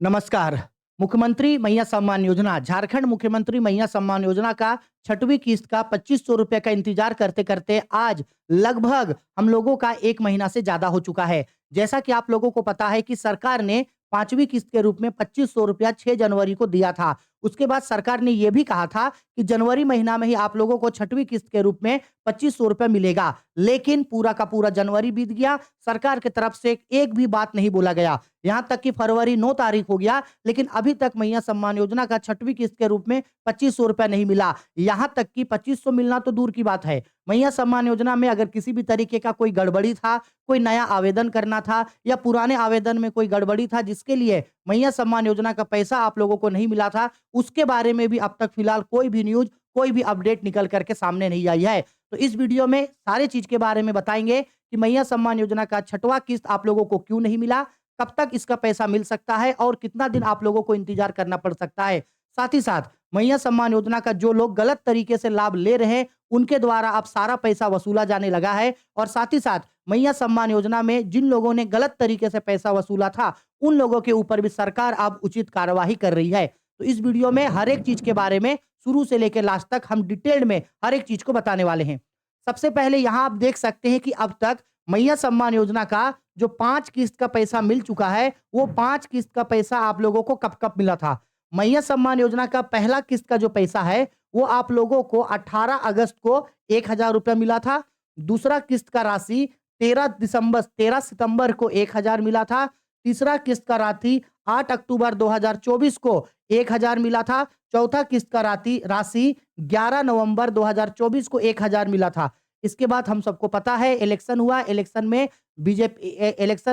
नमस्कार। मुख्यमंत्री मैया सम्मान योजना झारखंड मुख्यमंत्री मैया सम्मान योजना का छठवीं किस्त का 2500 रुपए का इंतजार करते करते आज लगभग हम लोगों का 1 महीना से ज्यादा हो चुका है। जैसा कि आप लोगों को पता है कि सरकार ने पांचवी किस्त के रूप में 2500 रुपया 6 जनवरी को दिया था। उसके बाद सरकार ने यह भी कहा था कि जनवरी महीना में ही आप लोगों को छठवीं किस्त के रूप में 2500 रुपया मिलेगा। लेकिन पूरा का पूरा जनवरी बीत गया, सरकार की तरफ से एक भी बात नहीं बोला गया। यहाँ तक कि फरवरी 9 तारीख हो गया, लेकिन अभी तक मैया सम्मान योजना का छठवीं किस्त के रूप में 2500 रुपया नहीं मिला। यहाँ तक कि 2500 मिलना तो दूर की बात है, मैया सम्मान योजना में अगर किसी भी तरीके का कोई गड़बड़ी था, कोई नया आवेदन करना था या पुराने आवेदन में कोई गड़बड़ी था जिसके लिए मैया सम्मान योजना का पैसा आप लोगों को नहीं मिला था, उसके बारे में भी अब तक फिलहाल कोई भी न्यूज़, कोई भी अपडेट निकल कर के सामने नहीं आई है। तो इस वीडियो में सारी चीज़ के बारे में बताएँगे कि मैया सम्मान योजना का छठवां किस्त आप लोगों को क्यों नहीं मिला, कब तक इसका पैसा मिल सकता है और कितना दिन आप लोगों को इंतजार करना पड़ सकता है। साथ ही साथ मैया सम्मान योजना का जो लोग गलत तरीके से लाभ ले रहे हैं, उनके द्वारा अब सारा पैसा वसूला जाने लगा है और साथ ही साथ मैया सम्मान योजना में जिन लोगों ने गलत तरीके से पैसा वसूला था, उन लोगों के ऊपर भी सरकार अब उचित कार्यवाही कर रही है। तो इस वीडियो में हर एक चीज़ के बारे में शुरू से लेकर लास्ट तक हम डिटेल में हर एक चीज़ को बताने वाले हैं। सबसे पहले यहाँ आप देख सकते हैं कि अब तक मैया सम्मान योजना का जो 5 किस्त का पैसा मिल चुका है, वो 5 किस्त का पैसा आप लोगों को कब-कब मिला था। मैया सम्मान योजना का पहला किस्त का जो पैसा है, वो आप लोगों को 18 अगस्त को 1000 रुपया मिला था। दूसरा किस्त का राशि 13 सितंबर को 1000 मिला था। तीसरा किस्त का राशि 8 अक्टूबर 2024 को 1000 मिला था। चौथा किस्त का राशि 11 नवंबर 2024 को 1000 मिला था। इसके बाद हम सबको पता है इलेक्शन हुआ, इलेक्शन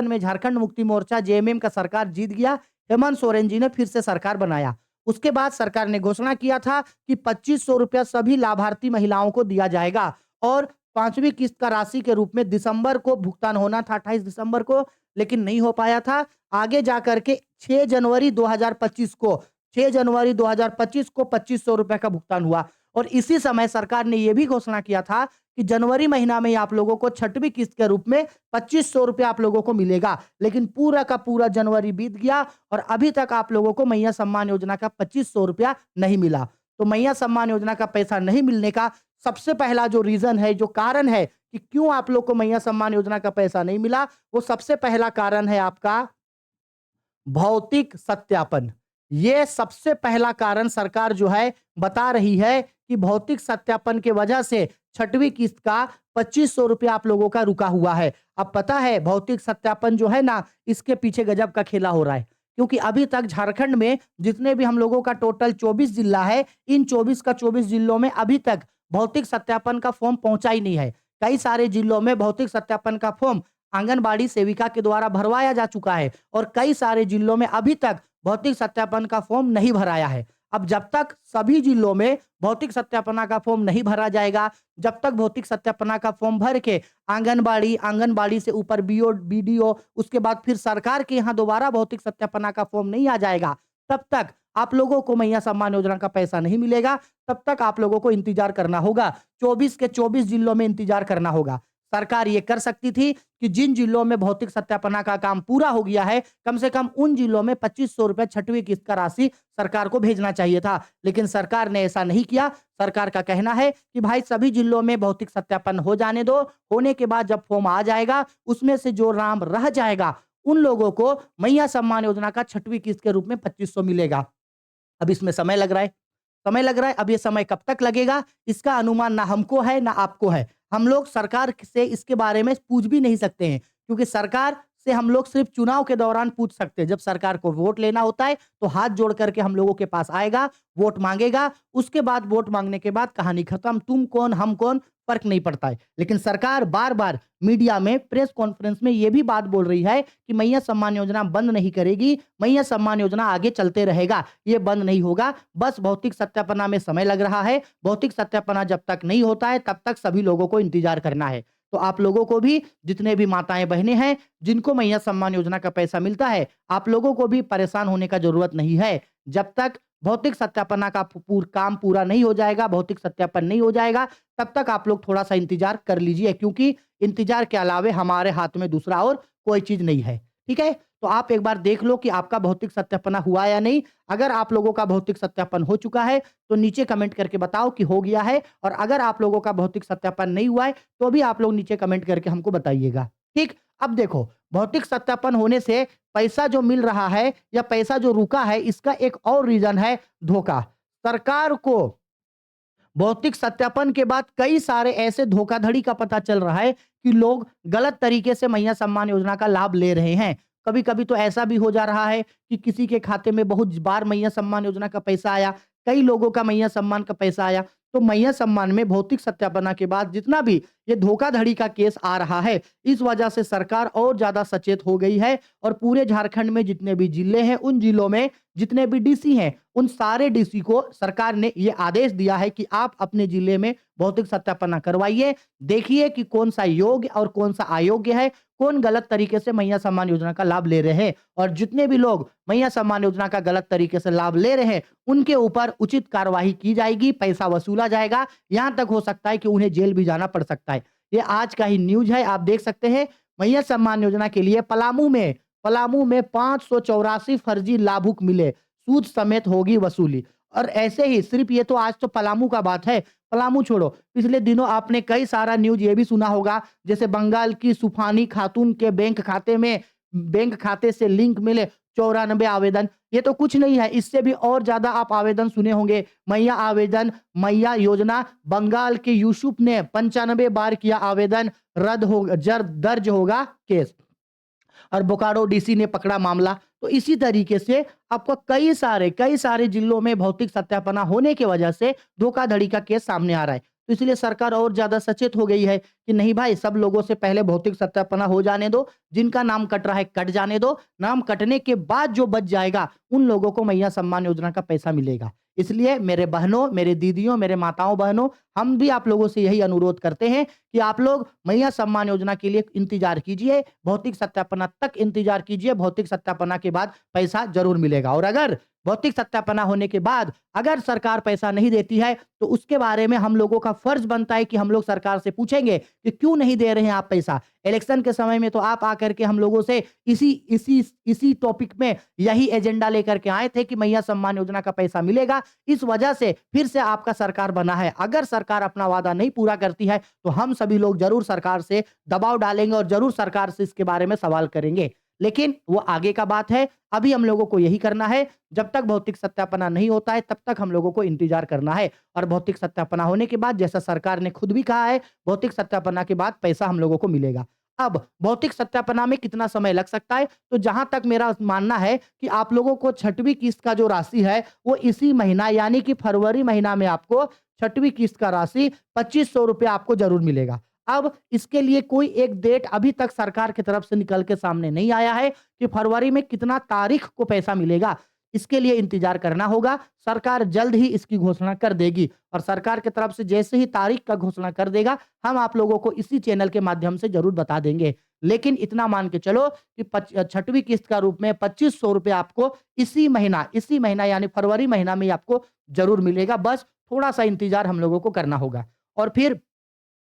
में झारखंड मुक्ति मोर्चा जेएमएम का सरकार जीत गया। हेमंत सोरेन जी ने फिर से सरकार बनाया। उसके बाद सरकार ने घोषणा किया था कि 2500 रुपया सभी लाभार्थी महिलाओं को दिया जाएगा और पांचवी किस्त का राशि के रूप में दिसंबर को भुगतान होना था 28 दिसंबर को, लेकिन नहीं हो पाया था। आगे जाकर के 6 जनवरी 2025 को 2500 रुपए का भुगतान हुआ और इसी समय सरकार ने यह भी घोषणा किया था कि जनवरी महीना में आप लोगों को छठवीं किस्त के रूप में 2500 रुपया आप लोगों को मिलेगा। लेकिन पूरा का पूरा जनवरी बीत गया और अभी तक आप लोगों को मैया सम्मान योजना का 2500 रुपया नहीं मिला। तो मैया सम्मान योजना का पैसा नहीं मिलने का सबसे पहला जो रीजन है, जो कारण है कि क्यों आप लोग को मैया सम्मान योजना का पैसा नहीं मिला, वो सबसे पहला कारण है आपका भौतिक सत्यापन। ये सबसे पहला कारण सरकार जो है बता रही है कि भौतिक सत्यापन के वजह से छठवीं किस्त का 2500 रुपया आप लोगों का रुका हुआ है। अब पता है भौतिक सत्यापन जो है ना, इसके पीछे गजब का खेला हो रहा है, क्योंकि अभी तक झारखंड में जितने भी हम लोगों का टोटल 24 जिला है, इन 24 का 24 जिलों में अभी तक भौतिक सत्यापन का फॉर्म पहुंचा ही नहीं है। कई सारे जिलों में भौतिक सत्यापन का फॉर्म आंगनबाड़ी सेविका के द्वारा भरवाया जा चुका है और कई सारे जिलों में अभी तक भौतिक सत्यापन का फॉर्म नहीं भराया है। अब जब तक सभी जिलों में भौतिक सत्यापन का फॉर्म नहीं भरा जाएगा, जब तक भौतिक सत्यापन का फॉर्म भर के आंगनबाड़ी से ऊपर बीओ, बीडीओ, उसके बाद फिर सरकार के यहाँ दोबारा भौतिक सत्यापन का फॉर्म नहीं आ जाएगा, तब तक आप लोगों को मैया सम्मान योजना का पैसा नहीं मिलेगा। तब तक आप लोगों को इंतजार करना होगा, 24 के 24 जिलों में इंतजार करना होगा। सरकार ये कर सकती थी कि जिन जिलों में भौतिक सत्यापन का काम पूरा हो गया है, कम से कम उन जिलों में 2500 रुपए छठवीं किस्त का राशि सरकार को भेजना चाहिए था, लेकिन सरकार ने ऐसा नहीं किया। सरकार का कहना है कि भाई सभी जिलों में भौतिक सत्यापन हो जाने दो, होने के बाद जब फॉर्म आ जाएगा, उसमें से जो नाम रह जाएगा, उन लोगों को मैया सम्मान योजना का छठवीं किस्त के रूप में 2500 मिलेगा। अब इसमें समय लग रहा है। अब ये समय कब तक लगेगा, इसका अनुमान ना हमको है ना आपको है। हम लोग सरकार से इसके बारे में पूछ भी नहीं सकते हैं, क्योंकि सरकार से हम लोग सिर्फ चुनाव के दौरान पूछ सकते हैं। जब सरकार को वोट लेना होता है तो हाथ जोड़ करके हम लोगों के पास आएगा, वोट मांगेगा, उसके बाद वोट मांगने के बाद कहानी खत्म। तुम कौन हम कौन फर्क नहीं पड़ता है। लेकिन सरकार बार बार मीडिया में प्रेस कॉन्फ्रेंस में यह भी बात बोल रही है कि मैया सम्मान योजना बंद नहीं करेगी, मैया सम्मान योजना आगे चलते रहेगा, ये बंद नहीं होगा। बस भौतिक सत्यापन में समय लग रहा है। भौतिक सत्यापन जब तक नहीं होता है तब तक सभी लोगों को इंतजार करना है। तो आप लोगों को भी, जितने भी माताएं बहनें हैं जिनको मैया सम्मान योजना का पैसा मिलता है, आप लोगों को भी परेशान होने का जरूरत नहीं है। जब तक भौतिक सत्यापन का काम पूरा नहीं हो जाएगा, भौतिक सत्यापन नहीं हो जाएगा, तब तक आप लोग थोड़ा सा इंतजार कर लीजिए, क्योंकि इंतजार के अलावे हमारे हाथ में दूसरा और कोई चीज नहीं है। ठीक है? तो आप एक बार देख लो कि आपका भौतिक सत्यापन हुआ या नहीं। अगर आप लोगों का भौतिक सत्यापन हो चुका है, तो नीचे कमेंट करके बताओ कि हो गया है, और अगर आप लोगों का भौतिक सत्यापन नहीं हुआ है, तो भी आप लोग नीचे कमेंट करके हमको बताइएगा। ठीक? अब देखो, भौतिक सत्यापन होने से पैसा जो मिल रहा है या पैसा जो रुका है, इसका एक और रीज़न है धोखा। सरकार को भौतिक सत्यापन के बाद कई सारे ऐसे धोखाधड़ी का पता चल रहा है कि लोग गलत तरीके से मैया सम्मान योजना का लाभ ले रहे हैं। कभी-कभी तो ऐसा भी हो जा रहा है कि किसी के खाते में बहुत बार मैया सम्मान योजना का पैसा आया, कई लोगों का मैया सम्मान का पैसा आया। तो मैया सम्मान में भौतिक सत्यापन के बाद जितना भी ये धोखाधड़ी का केस आ रहा है, इस वजह से सरकार और ज़्यादा सचेत हो गई है, और पूरे झारखंड में जितने भी जिले हैं, उन जिलों में जितने भी डीसी हैं, उन सारे डीसी को सरकार ने ये आदेश दिया है कि आप अपने जिले में भौतिक सत्यापन करवाइए। देखिए कि कौन-सा योग्य और कौन-सा अयोग्य है, कौन गलत तरीके से मैया सम्मान योजना का लाभ ले रहे हैं, और जितने भी लोग मैया सम्मान योजना का गलत तरीके से लाभ ले रहे हैं, उनके ऊपर उचित कार्रवाई की जाएगी, पैसा वसूला जाएगा। यहाँ तक हो सकता है कि उन्हें जेल भी जाना पड़ सकता है। ये आज का ही न्यूज़ है, आप देख सकते हैं। मैया सम्मान योजना के लिए पलामू में 584 फर्जी लाभुक मिले, सूद समेत होगी वसूली। और ऐसे ही सिर्फ ये तो आज तो पलामू का बात है, पलामू छोड़ो, पिछले दिनों आपने कई सारा न्यूज़ ये भी सुना होगा, जैसे बंगाल की सुफानी खातून के बैंक खाते से लिंक मिले 94 आवेदन। ये तो कुछ नहीं है, इससे भी और ज़्यादा आप आवेदन सुने होंगे। मैया योजना, बंगाल के यूसुफ ने 95 बार किया आवेदन, दर्ज होगा केस। और बोकारो डीसी ने पकड़ा मामला। तो इसी तरीके से आपको कई सारे जिलों में भौतिक सत्यापन होने की वजह से धोखाधड़ी का केस सामने आ रहा है। तो इसलिए सरकार और ज़्यादा सचेत हो गई है कि नहीं भाई, सब लोगों से पहले भौतिक सत्यापन हो जाने दो, जिनका नाम कट रहा है कट जाने दो, नाम कटने के बाद जो बच जाएगा, उन लोगों को मैया सम्मान योजना का पैसा मिलेगा। इसलिए मेरे बहनों, मेरे दीदियों, मेरे माताओं बहनों, हम भी आप लोगों से यही अनुरोध करते हैं कि आप लोग मैया सम्मान योजना के लिए इंतजार कीजिए, भौतिक सत्यापन तक इंतजार कीजिए। भौतिक सत्यापन के बाद पैसा जरूर मिलेगा, और अगर भौतिक सत्यापन होने के बाद अगर सरकार पैसा नहीं देती है, तो उसके बारे में हम लोगों का फर्ज बनता है कि हम लोग सरकार से पूछेंगे कि क्यों नहीं दे रहे हैं आप पैसा। इलेक्शन के समय में तो आप आकर के हम लोगों से इसी टॉपिक में यही एजेंडा लेकर के आए थे कि मैया सम्मान योजना का पैसा मिलेगा। इस वजह से फिर से आपका सरकार बना है। अगर सरकार अपना वादा नहीं पूरा करती है, तो हम सभी लोग जरूर सरकार से दबाव डालेंगे और जरूर सरकार से इसके बारे में सवाल करेंगे। लेकिन वो आगे का बात है, अभी हम लोगों को यही करना है। जब तक भौतिक सत्यापन नहीं होता है, तब तक हम लोगों को इंतजार करना है, और भौतिक सत्यापन होने के बाद, जैसा सरकार ने खुद भी कहा है, भौतिक सत्यापन के बाद पैसा हम लोगों को मिलेगा। अब भौतिक सत्यापन में कितना समय लग सकता है, तो जहां तक मेरा मानना है कि आप लोगों को छठवीं किस्त का जो राशि है, वो इसी महीना यानी कि फरवरी महीना में आपको छठवीं किस्त का राशि 2500 रुपये आपको जरूर मिलेगा। अब इसके लिए कोई एक डेट अभी तक सरकार की तरफ से निकल के सामने नहीं आया है कि फरवरी में कितना तारीख को पैसा मिलेगा। इसके लिए इंतजार करना होगा। सरकार जल्द ही इसकी घोषणा कर देगी, और सरकार की तरफ से जैसे ही तारीख का घोषणा कर देगा, हम आप लोगों को इसी चैनल के माध्यम से जरूर बता देंगे। लेकिन इतना मान के चलो कि छठवीं किस्त का रूप में 2500 रुपये आपको इसी महीना यानी फरवरी महीना में आपको जरूर मिलेगा। बस थोड़ा सा इंतजार हम लोगों को करना होगा। और फिर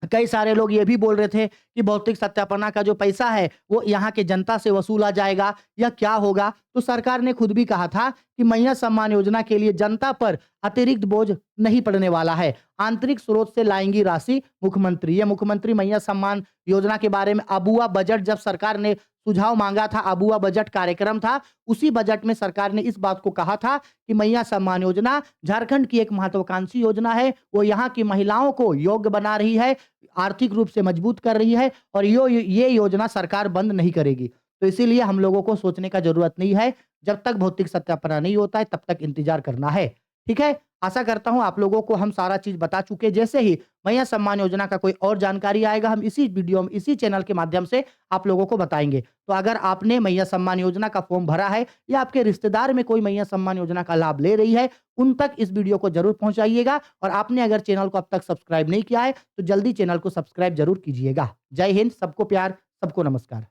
कई सारे लोग ये भी बोल रहे थे कि भौतिक सत्यापन का जो पैसा है, वो यहाँ के जनता से वसूला जाएगा या क्या होगा। तो सरकार ने खुद भी कहा था कि मैया सम्मान योजना के लिए जनता पर अतिरिक्त बोझ नहीं पड़ने वाला है, आंतरिक स्रोत से लाएंगी राशि मुख्यमंत्री। ये मुख्यमंत्री मैया सम्मान योजना के बारे में अबुआ बजट, जब सरकार ने सुझाव मांगा था, अबुआ बजट कार्यक्रम था, उसी बजट में सरकार ने इस बात को कहा था कि मैया सम्मान योजना झारखंड की एक महत्वाकांक्षी योजना है। वो यहाँ की महिलाओं को योग्य बना रही है, आर्थिक रूप से मजबूत कर रही है, और ये योजना सरकार बंद नहीं करेगी। तो इसीलिए हम लोगों को सोचने का जरूरत नहीं है। जब तक भौतिक सत्यापन नहीं होता है, तब तक इंतजार करना है। ठीक है, आशा करता हूं आप लोगों को हम सारा चीज बता चुके। जैसे ही मैया सम्मान योजना का कोई और जानकारी आएगा, हम इसी वीडियो में, इसी चैनल के माध्यम से आप लोगों को बताएंगे। तो अगर आपने मैया सम्मान योजना का फॉर्म भरा है, या आपके रिश्तेदार में कोई मैया सम्मान योजना का लाभ ले रही है, उन तक इस वीडियो को जरूर पहुंचाइएगा। और आपने अगर चैनल को अब तक सब्सक्राइब नहीं किया है, तो जल्दी चैनल को सब्सक्राइब जरूर कीजिएगा। जय हिंद, सबको प्यार, सबको नमस्कार।